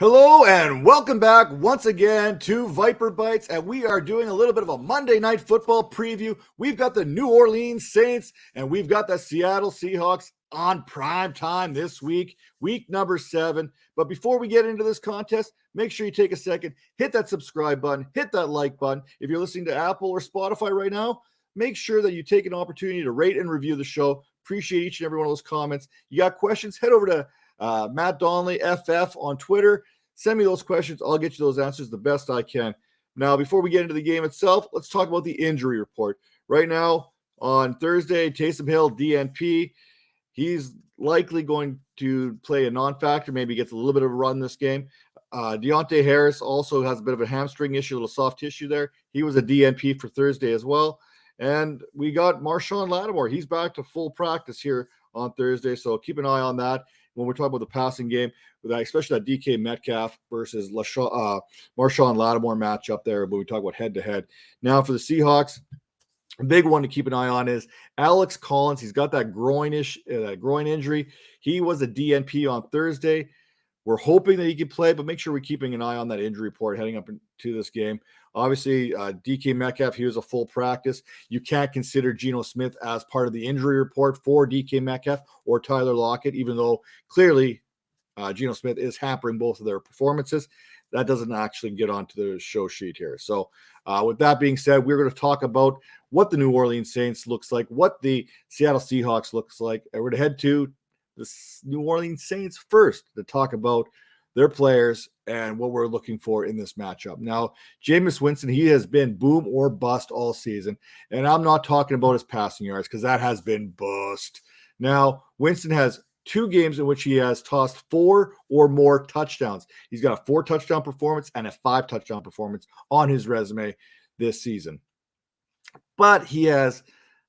Hello and welcome back once again to Viper Bites, and we are doing a little bit of a Monday Night Football preview. We've got the New Orleans Saints and we've got the Seattle Seahawks on prime time this week, week number 7. But before we get into this contest, make sure you take a second, hit that subscribe button, hit that like button. If you're listening to Apple or Spotify right now, make sure that you take an opportunity to rate and review the show. Appreciate each and every one of those comments. You got questions, head over to Matt Donnelly FF on Twitter. Send me those questions. I'll get you those answers the best I can. Now, before we get into the game itself, let's talk about the injury report. Right now, on Thursday, Taysom Hill, DNP. He's likely going to play a non-factor, maybe gets a little bit of a run this game. Deontay Harris also has a bit of a hamstring issue, a little soft tissue there. He was a DNP for Thursday as well. And we got Marshon Lattimore. He's back to full practice here on Thursday, so keep an eye on that when we're talking about the passing game, with that, especially that DK Metcalf versus Marshon Lattimore matchup there, but we talk about head-to-head. Now for the Seahawks, a big one to keep an eye on is Alex Collins. He's got that groin injury. He was a DNP on Thursday. We're hoping that he can play, but make sure we're keeping an eye on that injury report heading up into this game. Obviously, DK Metcalf, he was a full practice. You can't consider Geno Smith as part of the injury report for DK Metcalf or Tyler Lockett, even though clearly Geno Smith is hampering both of their performances. That doesn't actually get onto the show sheet here. So with that being said, we're going to talk about what the New Orleans Saints looks like, what the Seattle Seahawks looks like. And we're going to head to the New Orleans Saints first to talk about their players and what we're looking for in this matchup. Now, Jameis Winston, he has been boom or bust all season. And I'm not talking about his passing yards because that has been bust. Now, Winston has 2 games in which he has tossed 4 or more touchdowns. He's got a 4 touchdown performance and a 5 touchdown performance on his resume this season. But he has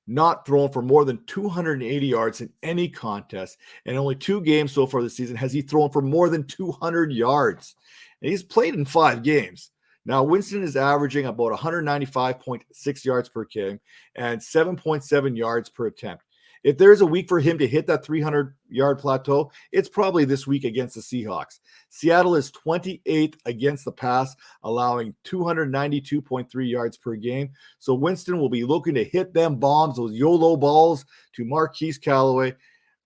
not thrown for more than 280 yards in any contest. And only 2 games so far this season has he thrown for more than 200 yards. And he's played in 5 games. Now, Winston is averaging about 195.6 yards per game and 7.7 yards per attempt. If there's a week for him to hit that 300-yard plateau, it's probably this week against the Seahawks. Seattle is 28th against the pass, allowing 292.3 yards per game. So Winston will be looking to hit them bombs, those YOLO balls, to Marquez Callaway,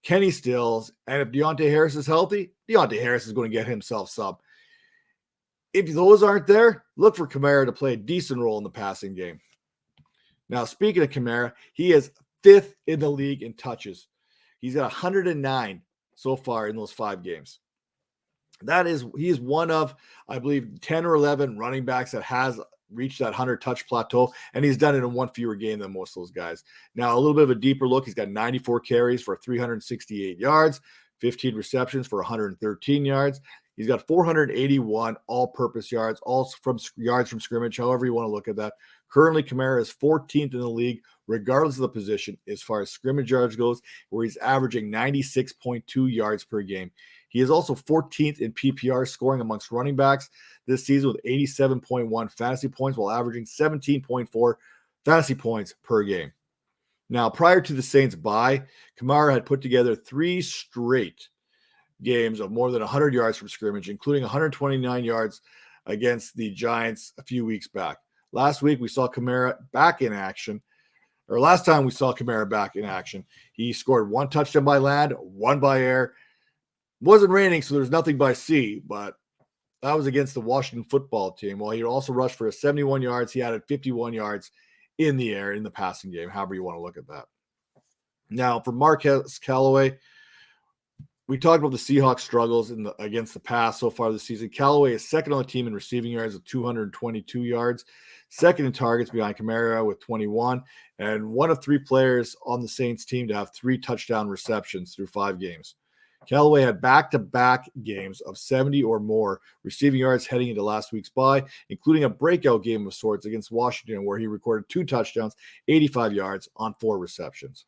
Kenny Stills, and if Deontay Harris is healthy, Deontay Harris is going to get himself sub. If those aren't there, look for Kamara to play a decent role in the passing game. Now, speaking of Kamara, he is 5th in the league in touches. He's got 109 so far in those 5 games. He is one of, I believe, 10 or 11 running backs that has reached that 100-touch plateau, and he's done it in 1 fewer game than most of those guys. Now, a little bit of a deeper look, he's got 94 carries for 368 yards, 15 receptions for 113 yards. He's got 481 all-purpose yards, all from yards from scrimmage, however you want to look at that. Currently, Kamara is 14th in the league, regardless of the position, as far as scrimmage yards goes, where he's averaging 96.2 yards per game. He is also 14th in PPR scoring amongst running backs this season with 87.1 fantasy points, while averaging 17.4 fantasy points per game. Now, prior to the Saints' bye, Kamara had put together 3 straight games of more than 100 yards from scrimmage, including 129 yards against the Giants a few weeks back. Last week, we saw Kamara back in action. Or last time we saw Kamara back in action, he scored 1 touchdown by land, 1 by air. It wasn't raining, so there's nothing by sea, but that was against the Washington football team. Well, he also rushed for 71 yards. He added 51 yards in the air in the passing game, however you want to look at that. Now, for Marquez Callaway, we talked about the Seahawks' struggles against the pass so far this season. Callaway is 2nd on the team in receiving yards with 222 yards, 2nd in targets behind Kamara with 21, and one of 3 players on the Saints team to have 3 touchdown receptions through 5 games. Callaway had back-to-back games of 70 or more receiving yards heading into last week's bye, including a breakout game of sorts against Washington where he recorded 2 touchdowns, 85 yards on 4 receptions.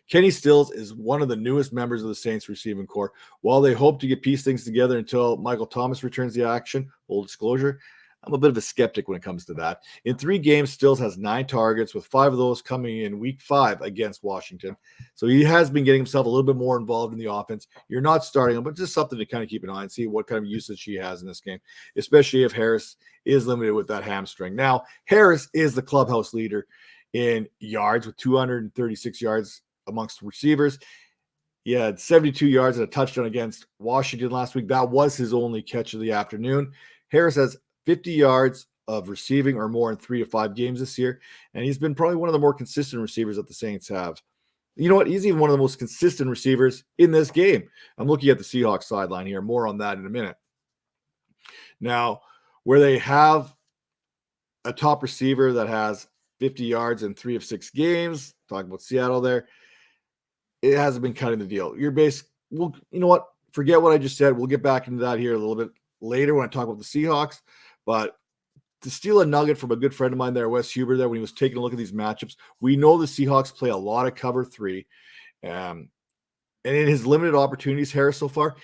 Kenny Stills is one of the newest members of the Saints receiving corps. While they hope to piece things together until Michael Thomas returns to action, full disclosure, I'm a bit of a skeptic when it comes to that. In 3 games, Stills has 9 targets, with 5 of those coming in week 5 against Washington. So he has been getting himself a little bit more involved in the offense. You're not starting him, but just something to kind of keep an eye on and see what kind of usage he has in this game, especially if Harris is limited with that hamstring. Now, Harris is the clubhouse leader in yards with 236 yards amongst receivers. He had 72 yards and a touchdown against Washington last week. That was his only catch of the afternoon. Harris has 50 yards of receiving or more in 3 to 5 games this year, and he's been probably one of the more consistent receivers that the Saints have. You know what? He's even one of the most consistent receivers in this game. I'm looking at the Seahawks sideline here. More on that in a minute. Now, where they have a top receiver that has 50 yards in 3 of 6 games, talking about Seattle there, it hasn't been cutting the deal. Well, you know what? Forget what I just said. We'll get back into that here a little bit later when I talk about the Seahawks. But to steal a nugget from a good friend of mine there, Wes Huber, there when he was taking a look at these matchups, we know the Seahawks play a lot of cover 3. And in his limited opportunities, Harris, so far,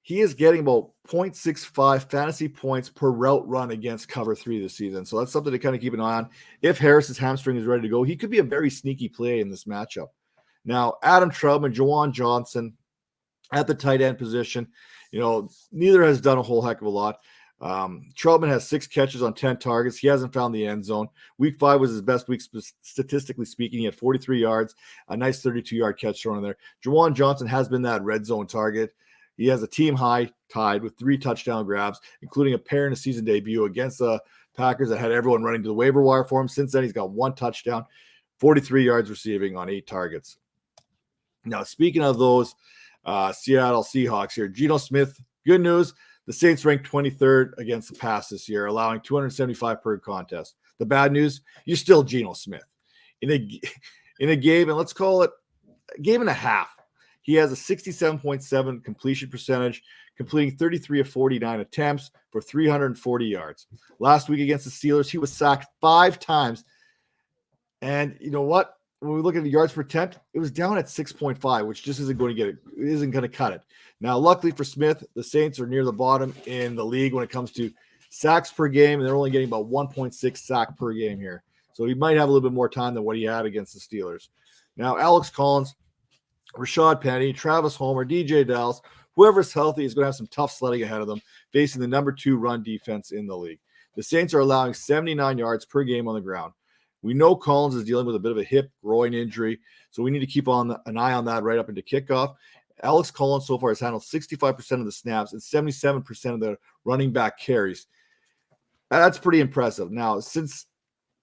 he is getting about 0.65 fantasy points per route run against cover 3 this season. So that's something to kind of keep an eye on. If Harris's hamstring is ready to go, he could be a very sneaky play in this matchup. Now, Adam Troutman, Juwan Johnson at the tight end position, neither has done a whole heck of a lot. Troutman has 6 catches on 10 targets. He hasn't found the end zone. Week 5 was his best week, statistically speaking. He had 43 yards, a nice 32-yard catch thrown in there. Juwan Johnson has been that red zone target. He has a team high tied with 3 touchdown grabs, including a pair in a season debut against the Packers that had everyone running to the waiver wire for him. Since then, he's got 1 touchdown, 43 yards receiving on 8 targets. Now, speaking of those Seattle Seahawks here, Geno Smith, good news. The Saints ranked 23rd against the pass this year, allowing 275 per contest. The bad news, you're still Geno Smith. In a game, and let's call it a game and a half, he has a 67.7 completion percentage, completing 33 of 49 attempts for 340 yards. Last week against the Steelers, he was sacked 5 times. And you know what? When we look at the yards per attempt, it was down at 6.5, which just isn't going to cut it. Now, luckily for Smith, the Saints are near the bottom in the league when it comes to sacks per game, and they're only getting about 1.6 sack per game here. So he might have a little bit more time than what he had against the Steelers. Now, Alex Collins, Rashad Penny, Travis Homer, DJ Dallas, whoever's healthy is going to have some tough sledding ahead of them, facing the number 2 run defense in the league. The Saints are allowing 79 yards per game on the ground. We know Collins is dealing with a bit of a hip groin injury, so we need to keep an eye on that right up into kickoff. Alex Collins so far has handled 65% of the snaps and 77% of the running back carries. That's pretty impressive. Now, since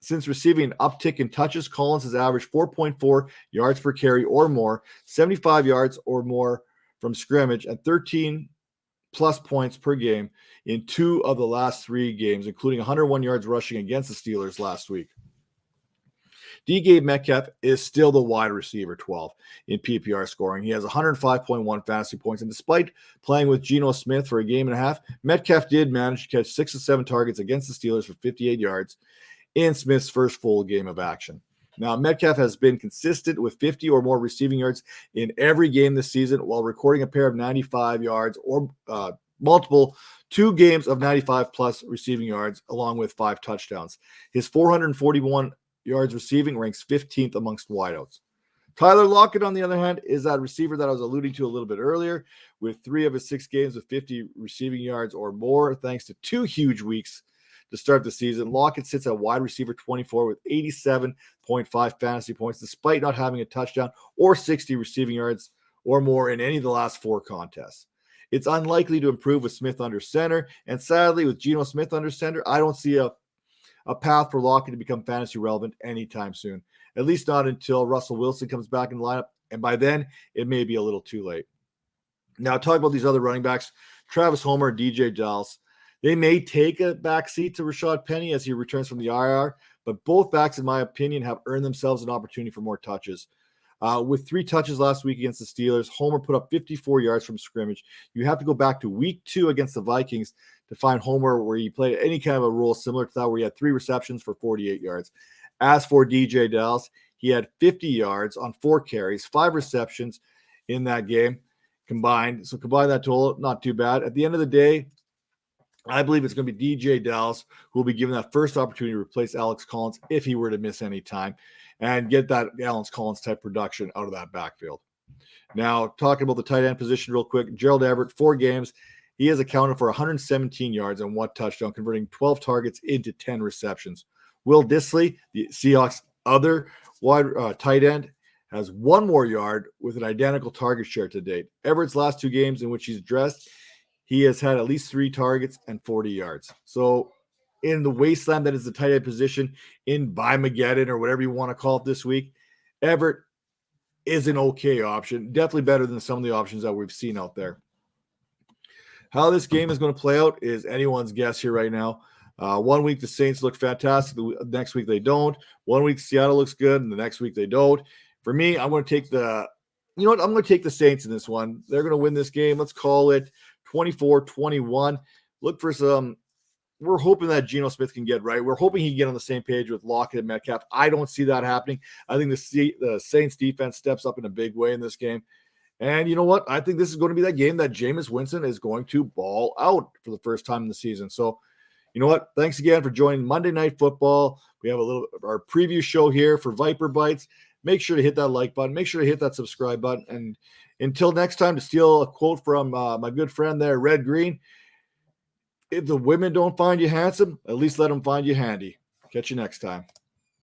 receiving an uptick in touches, Collins has averaged 4.4 yards per carry or more, 75 yards or more from scrimmage, and 13-plus points per game in 2 of the last 3 games, including 101 yards rushing against the Steelers last week. DK Metcalf is still the wide receiver 12 in PPR scoring. He has 105.1 fantasy points, and despite playing with Geno Smith for a game and a half, Metcalf did manage to catch 6 of 7 targets against the Steelers for 58 yards in Smith's first full game of action. Now, Metcalf has been consistent with 50 or more receiving yards in every game this season, while recording a pair of 95 yards or multiple 2 games of 95-plus receiving yards, along with 5 touchdowns. His 441 yards receiving ranks 15th amongst wideouts. Tyler Lockett, on the other hand, is that receiver that I was alluding to a little bit earlier, with 3 of his 6 games with 50 receiving yards or more, thanks to 2 huge weeks to start the season. Lockett sits at wide receiver 24 with 87.5 fantasy points, despite not having a touchdown or 60 receiving yards or more in any of the last 4 contests. It's unlikely to improve with Smith under center, and sadly, with Geno Smith under center, I don't see a path for Lockett to become fantasy relevant anytime soon, at least not until Russell Wilson comes back in the lineup, and by then, it may be a little too late. Now, talk about these other running backs, Travis Homer, DJ Dallas. They may take a backseat to Rashad Penny as he returns from the IR, but both backs, in my opinion, have earned themselves an opportunity for more touches. With 3 touches last week against the Steelers, Homer put up 54 yards from scrimmage. You have to go back to week 2 against the Vikings to find Homer where he played any kind of a role similar to that, where he had 3 receptions for 48 yards. As for DJ Dallas, he had 50 yards on 4 carries, 5 receptions in that game combined. So combine that total, not too bad. At the end of the day, I believe it's going to be DJ Dallas who will be given that first opportunity to replace Alex Collins if he were to miss any time and get that Alex Collins type production out of that backfield. Now, talking about the tight end position real quick, Gerald Everett, 4 games. He has accounted for 117 yards and 1 touchdown, converting 12 targets into 10 receptions. Will Dissly, the Seahawks' other tight end, has 1 more yard with an identical target share to date. Everett's last 2 games in which he's dressed, he has had at least 3 targets and 40 yards. So in the wasteland that is the tight end position in By-Mageddon or whatever you want to call it this week, Everett is an okay option. Definitely better than some of the options that we've seen out there. How this game is going to play out is anyone's guess here right now. 1 week the Saints look fantastic. The next week they don't. 1 week Seattle looks good, and the next week they don't. For me, I'm going to take I'm going to take the Saints in this one. They're going to win this game. Let's call it 24-21. Look for some. We're hoping that Geno Smith can get right. We're hoping he can get on the same page with Lockett and Metcalf. I don't see that happening. I think the Saints defense steps up in a big way in this game. And you know what? I think this is going to be that game that Jameis Winston is going to ball out for the first time in the season. So, you know what? Thanks again for joining Monday Night Football. We have our preview show here for Viper Bites. Make sure to hit that like button. Make sure to hit that subscribe button. And until next time, to steal a quote from my good friend there, Red Green, if the women don't find you handsome, at least let them find you handy. Catch you next time.